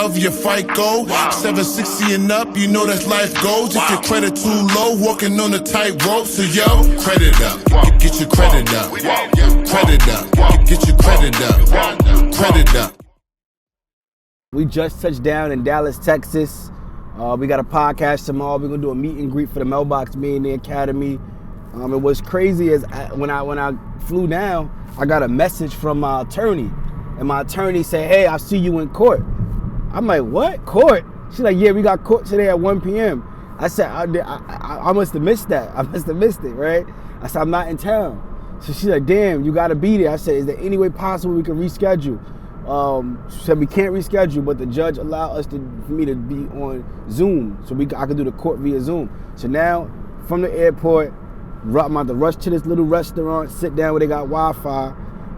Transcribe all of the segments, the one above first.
above your FICO. 760 and up, you know that's life goes. If your credit too low, walking on a tightrope. So yo, credit up, get your credit up. Credit up, get your credit up. Credit up. We just touched down in Dallas, Texas. We got a podcast tomorrow. We're gonna do a meet and greet for the Mailbox Millionaire Academy. It was crazy as when I flew down, I got a message from my attorney, and my attorney said, "Hey, I'll see you in court." I'm like, "What court?" She's like, "Yeah, we got court today at 1 p.m." I said, "I must have missed that. I must have missed it, right?" I said, "I'm not in town." So she's like, "Damn, you gotta be there." I said, "Is there any way possible we can reschedule?" She said we can't reschedule, but the judge allowed for me to be on Zoom, so I could do the court via Zoom. So now, from the airport, I'm about to rush to this little restaurant, sit down where they got Wi-Fi,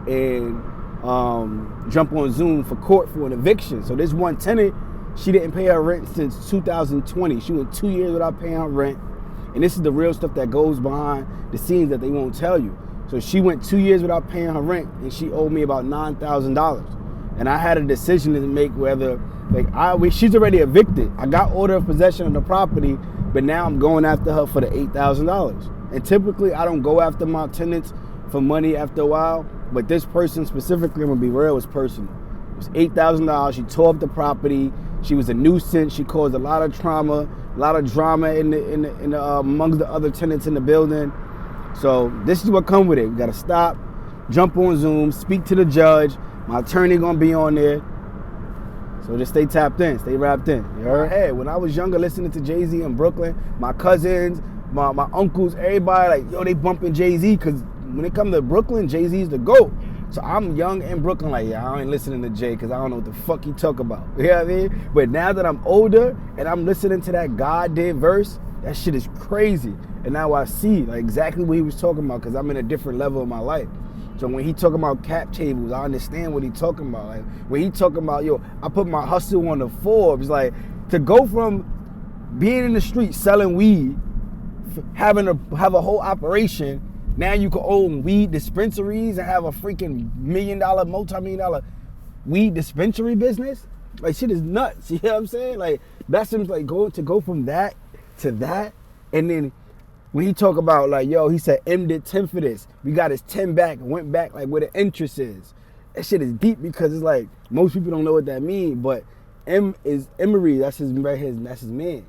and jump on Zoom for court for an eviction. So this one tenant, she didn't pay her rent since 2020. She went 2 years without paying her rent, and this is the real stuff that goes behind the scenes that they won't tell you. So she went 2 years without paying her rent, and she owed me about $9,000. And I had a decision to make whether, she's already evicted. I got order of possession of the property, but now I'm going after her for the $8,000. And typically I don't go after my tenants for money after a while, but this person specifically, I'm gonna be real, was personal. It was $8,000. She tore up the property. She was a nuisance. She caused a lot of trauma, a lot of drama amongst the other tenants in the building. So this is what comes with it. We gotta stop, jump on Zoom, speak to the judge. My attorney gonna be on there. So just stay tapped in, stay wrapped in. You heard? Hey, when I was younger listening to Jay-Z in Brooklyn, my cousins, my uncles, everybody like, yo, they bumping Jay-Z, because when it comes to Brooklyn, Jay-Z's the GOAT. So I'm young in Brooklyn, like, yeah, I ain't listening to Jay because I don't know what the fuck he talk about. You know what I mean? But now that I'm older and I'm listening to that God did verse, that shit is crazy. And now I see like exactly what he was talking about, because I'm in a different level of my life. So when he talking about cap tables, I understand what he talking about. Like when he talking about, yo, I put my hustle on the Forbes, like to go from being in the street selling weed, have a whole operation. Now you can own weed dispensaries and have a freaking multi-million-dollar weed dispensary business. Like shit is nuts. You know what I'm saying? Like that seems like to go from that to that. And then when he talk about like, yo, he said M did 10 for this. We got his 10 back and went back like where the interest is. That shit is deep, because it's like most people don't know what that means, but M is Emery, that's his man.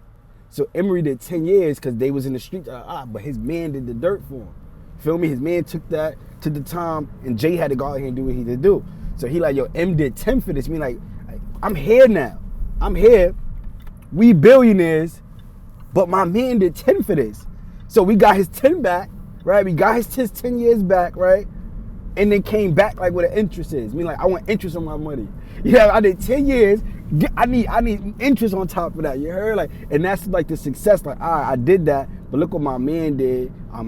So Emery did 10 years because they was in the street, but his man did the dirt for him. Feel me? His man took that to the time, and Jay had to go out here and do what he did do. So he like, yo, M did 10 for this. Me like, I'm here now. I'm here. We billionaires, but my man did 10 for this. So we got his 10 back, right? We got his 10 years back, right? And then came back like where the interest is. I mean, like, I want interest on my money. Yeah, I did 10 years. I need interest on top of that. You heard? Like, and that's like the success. Like, all right, I did that, but look what my man did. I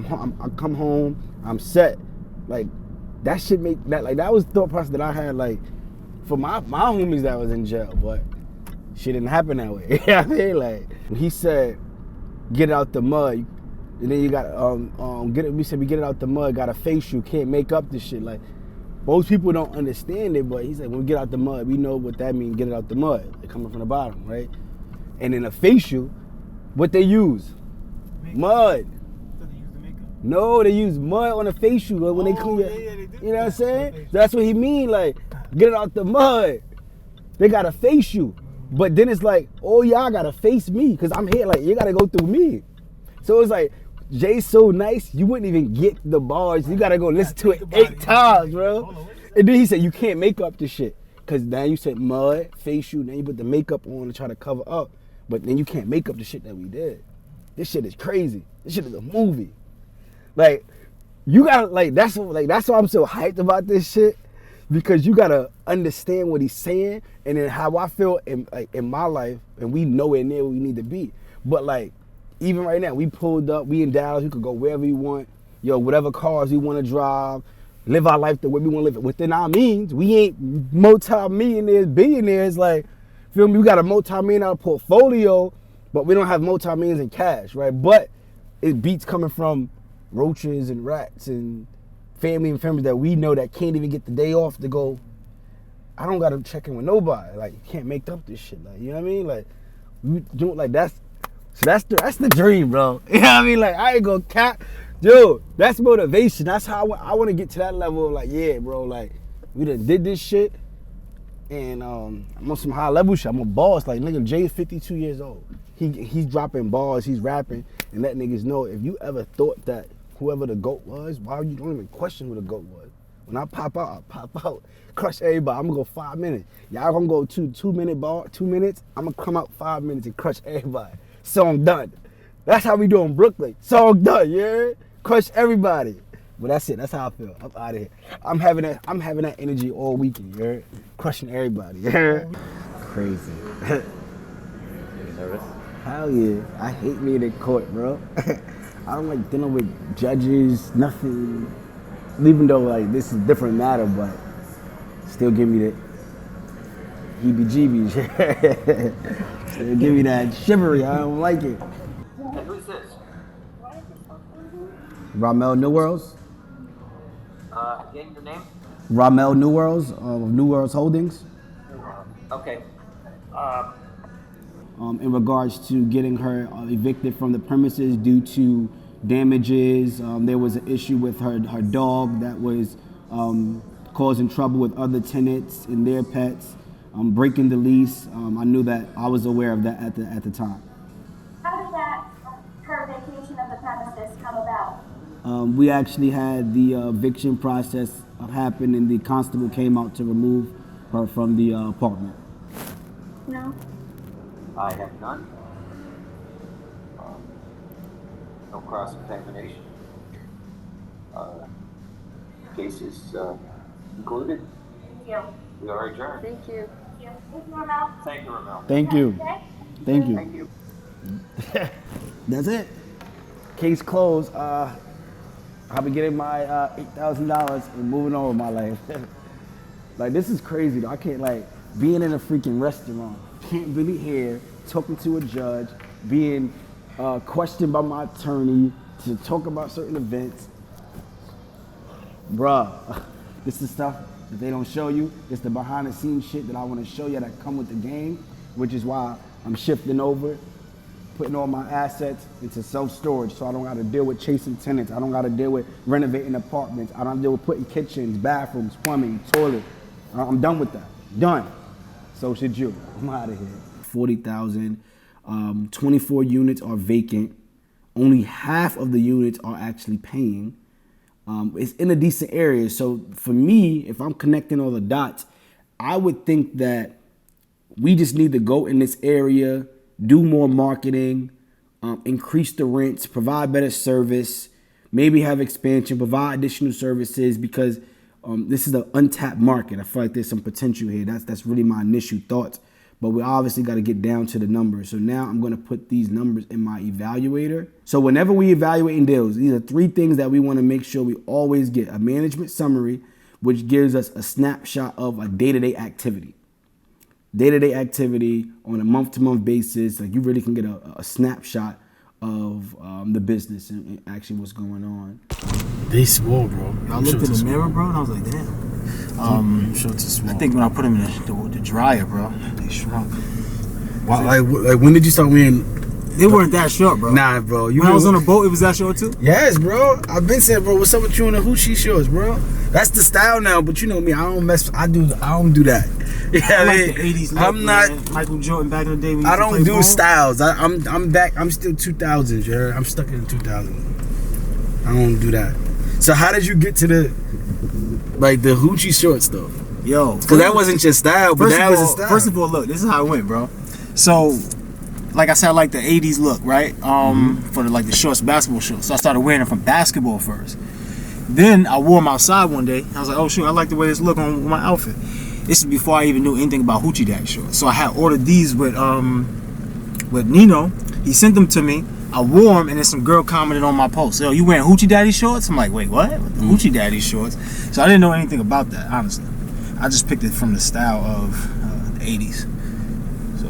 come home, I'm set. Like, that shit make that, like, that was the thought process that I had, like, for my homies that was in jail, but shit didn't happen that way. You know what I mean? Like, when he said, get out the mud, and then you got we said we get it out the mud, gotta face you, can't make up this shit. Like, most people don't understand it, but he said when we get out the mud, we know what that means, get it out the mud. They're coming from the bottom, right? And in a facial, what they use? Makeup. Mud. So they use the makeup? No, they use mud on the facial when they clean your, they do. You know what I'm saying? That's what he mean, like, get it out the mud. They gotta face you. But then it's like, oh, y'all gotta face me, because I'm here, like, you gotta go through me. So it's like, Jay's so nice, you wouldn't even get the bars. You gotta go listen to it 8 times, bro. And then he said, you can't make up this shit. Because now you said mud, face you, then you put the makeup on to try to cover up. But then you can't make up the shit that we did. This shit is crazy. This shit is a movie. Like, you gotta, like, that's why I'm so hyped about this shit. Because you gotta understand what he's saying, and then how I feel in my life, and we nowhere near where we need to be. But like, even right now, we pulled up, we in Dallas, we could go wherever we want, yo, whatever cars we want to drive, live our life the way we want to live it. Within our means, we ain't multi-millionaires, billionaires, like, feel me? We got a multi-million-dollar portfolio, but we don't have multi-millions in cash, right? But it beats coming from roaches and rats and family and members that we know that can't even get the day off to go I don't gotta check in with nobody. Like, you can't make up this shit. Like, you know what I mean? Like, you do like that's the dream, bro. You know what I mean? Like, I ain't gonna cap. Dude, that's motivation. That's how I want to get to that level of like, yeah, bro, like, we done did this shit, and I'm on some high level shit. I'm a boss. Like, nigga, Jay's 52 years old. He's dropping bars, he's rapping, and letting niggas know, if you ever thought that whoever the GOAT was, why you don't even question who the GOAT was? When I pop out, I pop out. Crush everybody. I'm gonna go 5 minutes. Y'all gonna go 2-minute bar, 2 minutes. I'm gonna come out 5 minutes and crush everybody. Song done. That's how we do in Brooklyn. Song done, yeah? Crush everybody. But that's it. That's how I feel. I'm out of here. I'm having that energy all weekend, yeah? Crushing everybody, yeah? Crazy. You nervous? Hell yeah. I hate being in court, bro. I don't like dealing with judges, nothing. Even though, like, this is a different matter, but still give me the heebie-jeebies. Still give me that shivery. I don't like it. And who's this? Ramel Newerls. Again, your name? Ramel Newerls of Newerls Holdings. Okay. In regards to getting her evicted from the premises due to damages. There was an issue with her dog that was causing trouble with other tenants and their pets, breaking the lease. I knew that. I was aware of that at the time. How did that, her vacation of the premises come about? We actually had the eviction process happen, and the constable came out to remove her from the apartment. No. I have none. No cross-examination. Case is concluded. Thank you. We are adjourned. Thank you. Thank you, Ramel. Thank you, Ramel. Thank you. Okay. Thank you. Thank you. That's it. Case closed. I'll be getting my $8,000 and moving on with my life. Like, this is crazy though. I can't, like, being in a freaking restaurant, can't really hear, talking to a judge, being questioned by my attorney to talk about certain events. Bruh, this is stuff that they don't show you. It's the behind the scenes shit that I want to show you that come with the game, which is why I'm shifting over, putting all my assets into self-storage, so I don't got to deal with chasing tenants. I don't got to deal with renovating apartments. I don't deal with putting kitchens, bathrooms, plumbing, toilet. I'm done with that. Done. So should you. I'm out of here. 40,000. 24 units are vacant. Only half of the units are actually paying. It's in a decent area. So for me, if I'm connecting all the dots, I would think that we just need to go in this area, do more marketing, increase the rents, provide better service, maybe have expansion, provide additional services, because this is an untapped market. I feel like there's some potential here. That's really my initial thoughts. But we obviously got to get down to the numbers. So now I'm going to put these numbers in my evaluator. So whenever we evaluating deals, these are 3 things that we want to make sure we always get. A management summary, which gives us a snapshot of a day-to-day activity. Day-to-day activity on a month-to-month basis. Like, you really can get a snapshot of the business and actually what's going on. They small, bro. I looked in the mirror, bro, and I was like, damn. I'm sure it's small. I think when I put them in the dryer, bro, they shrunk. Like when did you start wearing? They weren't that short, bro. Nah, bro. When I was on a boat, it was that short too? Yes, bro. I've been saying, bro, what's up with you in the hoochie shorts, bro? That's the style now, but you know me, I don't do that. Yeah, I like the 80s look, I'm not. man. Michael Jordan back in the day. When I don't do styles. I'm back. I'm still 2000s. You heard? I'm stuck in the 2000s. I don't do that. So how did you get to the hoochie shorts though? Yo, Because that wasn't your style, but that was a style. First of all, look, this is how it went, bro. So, like I said, I like the 80s look, right? For the shorts, basketball shorts. So I started wearing them from basketball first. Then I wore them outside one day. I was like, oh shoot, I like the way this look on my outfit. This is before I even knew anything about Hoochie Daddy shorts. So I had ordered these with Nino. He sent them to me. I wore them, and then some girl commented on my post. Yo, you wearing Hoochie Daddy shorts? I'm like, wait, what? Hoochie Daddy shorts? So I didn't know anything about that, honestly. I just picked it from the style of the 80s. So.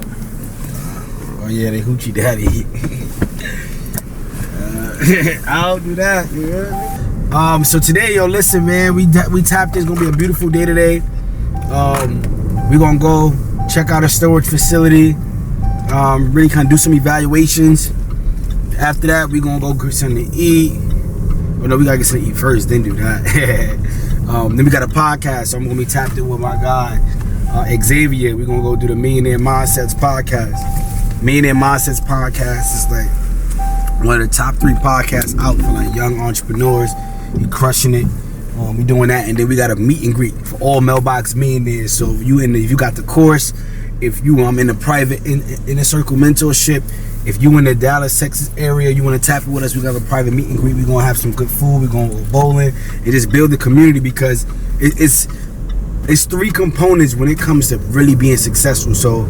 Oh yeah, they Hoochie Daddy. I don't do that. You heard me? So today, yo, listen, man, we tapped. It's gonna be a beautiful day today. We're gonna go check out a storage facility, really kind of do some evaluations. After that, we're gonna go get something to eat. Oh no, we gotta get something to eat first, then do that. Then we got a podcast, so I'm gonna be tapped in with my guy, Xavier. We're gonna go do the Millionaire Mindsets podcast. Millionaire Mindsets podcast is like one of the top 3 podcasts out for like young entrepreneurs. You crushing it. We doing that, and then we got a meet and greet for all mailbox millionaires. So if you got the course, if you in the private inner circle mentorship, if you in the Dallas, Texas area, you want to tap it with us, we got a private meet and greet. We're gonna have some good food. We're gonna go bowling and just build the community, because it's 3 components when it comes to really being successful. So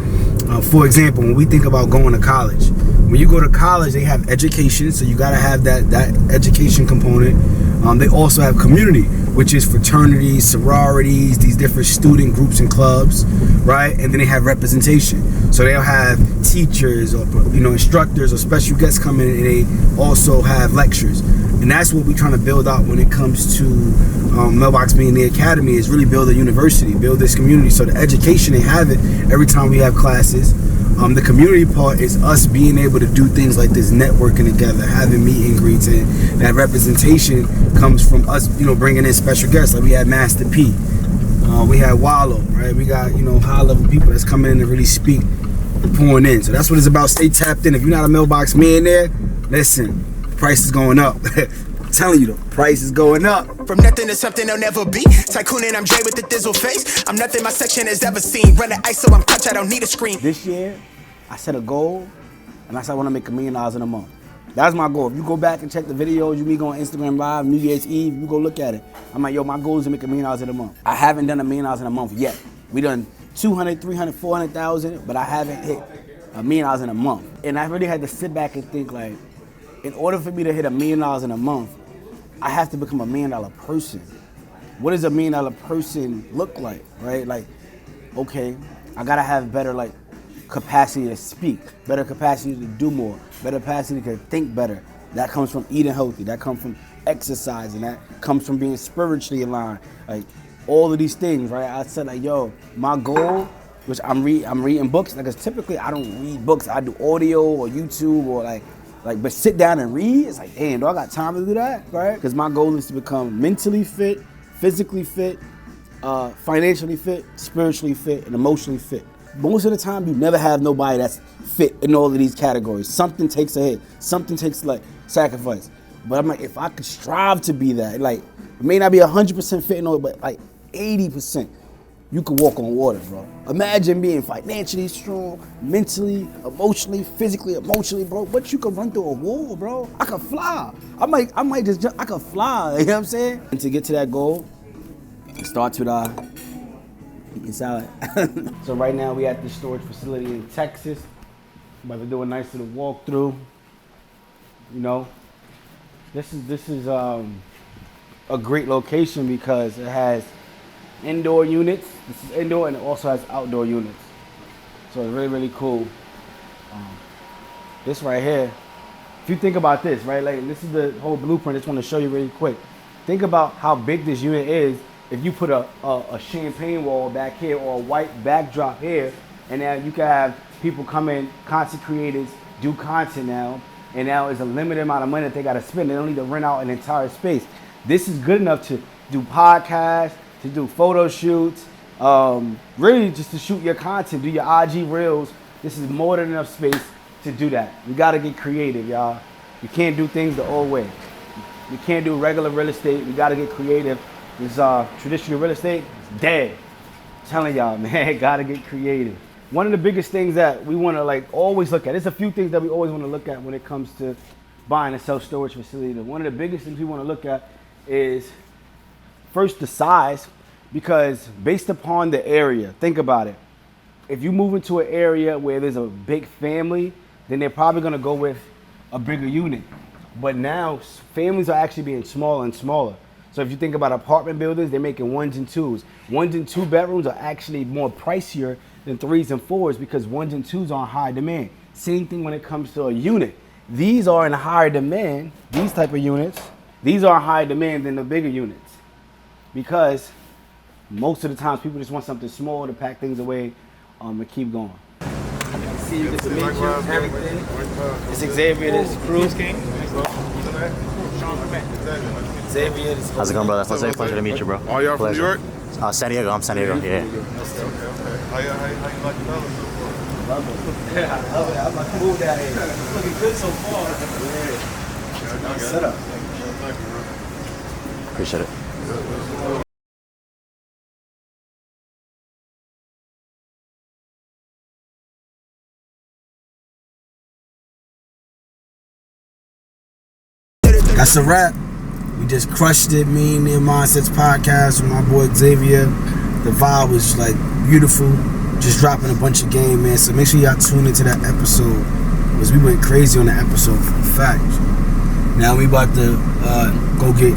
for example, when we think about going to college, when you go to college, they have education, so you got to have that education component. They also have community, which is fraternities, sororities, these different student groups and clubs, right? And then they have representation. So they'll have teachers or instructors or special guests coming in, and they also have lectures. And that's what we're trying to build out when it comes to Mailbox Millionaire Academy, is really build a university, build this community. So the education, they have it every time we have classes. The community part is us being able to do things like this, networking together, having meet and greets, and that representation comes from us, bringing in special guests. Like we had Master P, we had Wallow, right? We got, high level people that's coming in to really speak, pouring in. So that's what it's about. Stay tapped in. If you're not a mailbox millionaire, listen, the price is going up. I'm telling you, the price is going up. From nothing to something I'll never be. Tycoon and I'm Jay with the thizzle face. I'm nothing my section has ever seen. Run the ice so I'm clutch, I don't need a screen. This year, I set a goal, and I said I want to make $1 million in a month. That's my goal. If you go back and check the videos, you me go on Instagram Live, New Year's Eve, you go look at it. I'm like, yo, my goal is to make $1 million in a month. I haven't done $1 million in a month yet. We done 200, 300, 400,000, but I haven't hit $1 million in a month. And I really had to sit back and think, like, in order for me to hit $1 million in a month, I have to become $1 million person. What does $1 million person look like, right? Like, okay, I gotta have better, like, capacity to speak, better capacity to do more, better capacity to think better. That comes from eating healthy, that comes from exercising, that comes from being spiritually aligned. Like, all of these things, right? I said, like, yo, my goal, which I'm reading books, like, 'cause typically I don't read books. I do audio or YouTube or like, but sit down and read, it's like, damn, do I got time to do that, right? Because my goal is to become mentally fit, physically fit, financially fit, spiritually fit, and emotionally fit. Most of the time, you never have nobody that's fit in all of these categories. Something takes a hit. Something takes, like, sacrifice. But I'm like, if I could strive to be that, like, it may not be 100% fit in all, but like 80%, you could walk on water, bro. Imagine being financially strong, mentally, emotionally, physically, emotionally, bro. But you could run through a wall, bro. I could fly. I might just jump. I could fly. You know what I'm saying? And to get to that goal, it starts with eating salad. So right now we at this storage facility in Texas. About to do a nice little walkthrough. This is a great location because it has indoor units. This is indoor, and it also has outdoor units. So it's really, really cool. This right here, if you think about this, right, like this is the whole blueprint. I just want to show you really quick. Think about how big this unit is. If you put a champagne wall back here or a white backdrop here, and now you can have people come in, content creators, do content now, and now it's a limited amount of money that they got to spend. They don't need to rent out an entire space. This is good enough to do podcasts, to do photo shoots, really just to shoot your content, do your IG reels. This is more than enough space to do that. You got to get creative, y'all. You can't do things the old way. You can't do regular real estate. You got to get creative. This traditional real estate is dead. I'm telling y'all, man, gotta get creative. One of the biggest things that we want to like always look at, there's a few things that we always want to look at when it comes to buying a self-storage facility. One of the biggest things we want to look at is first the size, because based upon the area, think about it. If you move into an area where there's a big family, then they're probably gonna go with a bigger unit. But now families are actually being smaller and smaller. So if you think about apartment buildings, they're making 1s and 2s. 1s and 2 bedrooms are actually more pricier than 3s and 4s because 1s and 2s are in high demand. Same thing when it comes to a unit. These are in higher demand, these type of units. These are in higher demand than the bigger units because most of the times people just want something small to pack things away and keep going. See you, good to meet you, everything. It's Xavier, this crew. Xavier, this How's it going, brother? Pleasure to meet you, bro. Oh, y'all from New York? San Diego. I'm San Diego, yeah. How you like the fellas? love it. Yeah, I love it. I'm about to move down here. It's looking good so far. Yeah. Nice setup. Appreciate it. That's a wrap. We just crushed it. Me and Their Mindsets podcast with my boy Xavier. The vibe was like beautiful. Just dropping a bunch of game, man. So make sure y'all tune into that episode because we went crazy on the episode for a fact. Now we about to go get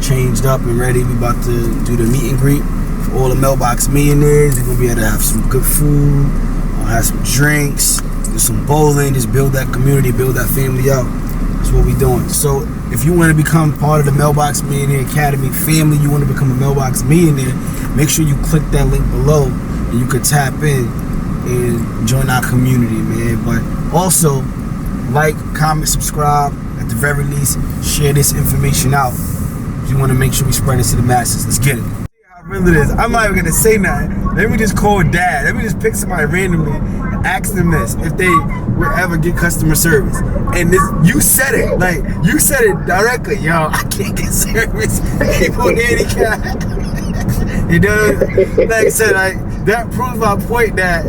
changed up and ready. We about to do the meet and greet for all the mailbox millionaires. We're gonna be able to have some good food, have some drinks, do some bowling, just build that community, build that family out. That's what we doing. So if you want to become part of the Mailbox Millionaire Academy family, you want to become a Mailbox Millionaire, make sure you click that link below and you can tap in and join our community, man. But also, like, comment, subscribe. At the very least, share this information out. You want to make sure we spread it to the masses. Let's get it. How real it is. I'm not even going to say nothing. Let me just call Dad. Let me just pick somebody randomly and ask them this, if they would ever get customer service. And this, you said it. Like, you said it directly. Yo, I can't get service. People handicapped. You know, like I said, like, that proves my point that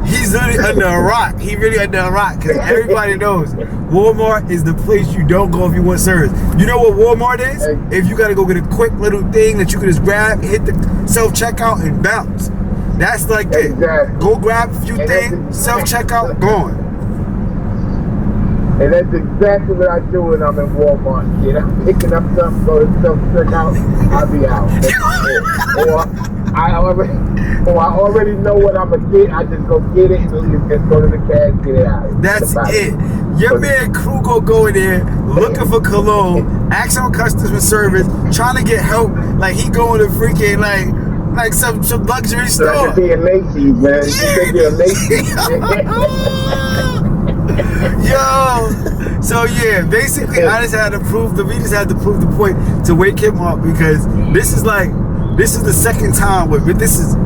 he's really under a rock. He really under a rock because everybody knows Walmart is the place you don't go if you want service. You know what Walmart is? If you gotta go get a quick little thing that you can just grab, hit the self-checkout and bounce. That's like it. Exactly. Go grab a few things, self-checkout, gone. And that's exactly what I do when I'm in Walmart. You know, picking up something, go to self-checkout, I'll be out. Or I already know what I'm going to get. I just go get it and just go to the cash, get it out. That's it. Your man crew go in there looking for cologne, asking on customer service, trying to get help. Like he going to freaking like some luxury store. Like be a Macy's, man. You think you're a Macy's. Yo, so yeah, basically we just had to prove the point to wake him up because this is the second time, but this is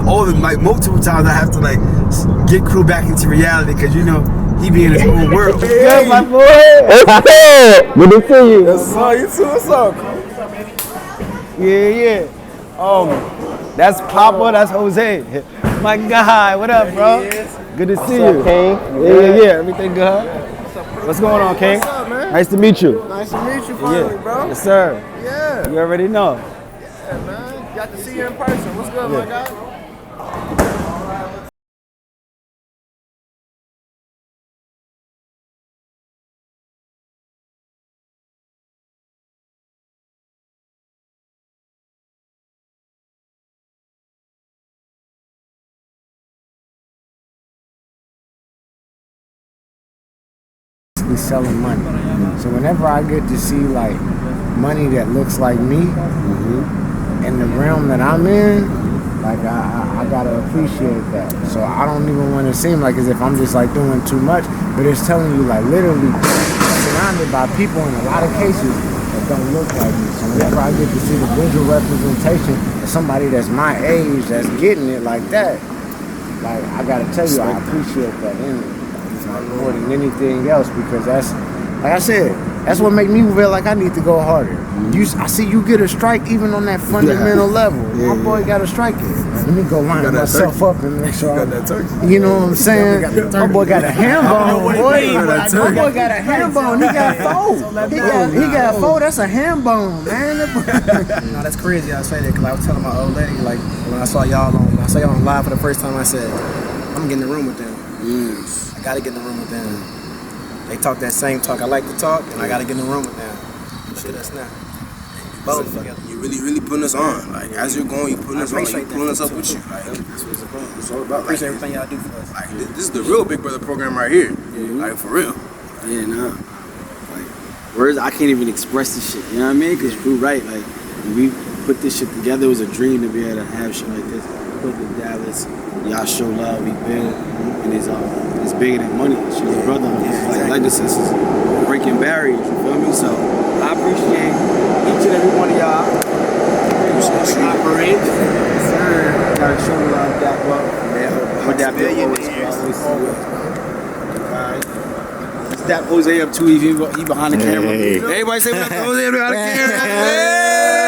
all the multiple times I have to get crew back into reality because you know he be in his own world. Good, my boy. Good to see you. Yes, sir. You too. What's up? Yeah. That's Papa. That's Jose. My guy. What up, bro? Good to see you. King? Yeah. Everything good? What's going on, King? What's up, man? Nice to meet you. Nice to meet you finally, bro. Yes, sir. Yeah. You already know. Yeah, man. Got to see you in person. What's good, my guy? Selling money. So whenever I get to see money that looks like me in the realm that I'm in, I gotta appreciate that. So I don't even want to seem like as if I'm just doing too much, but it's telling you literally surrounded by people in a lot of cases that don't look like me. So whenever I get to see the visual representation of somebody that's my age that's getting it like that, I gotta tell you I appreciate that energy. More than anything else, because that's, like I said, that's what make me feel like I need to go harder. I see you get a strike even on that fundamental level. My boy got to strike it. Let me go line myself up and make sure. You know what I'm saying? My boy got a ham bone. My boy got a ham bone. He got four. He got four. That's a ham bone, man. No, that's crazy. I say that because I was telling my old lady when I saw y'all on live for the first time. I said, I'm getting in the room with them. I gotta get in the room with them. They talk that same talk I like to talk, and I gotta get in the room with them. Look at us now. Both together. You really putting us on. As you're going, you putting us on. You pulling us up with you. It's all about. Appreciate everything y'all do for us. This is the real Big Brother program right here. For real. Yeah, nah. Words I can't even express this shit. You know what I mean? Because you're right. We put this shit together. It was a dream to be able to have shit like this. Put it in Dallas. Y'all show love. We build, and it's bigger than money. It's your brother. It's like legacy. It's breaking barriers. You feel me? So I appreciate each and every one of y'all. Operate. Sir, gotta show love that well. But that bill always alright. That Jose up too. He behind the camera. Everybody say what up to Jose behind the camera.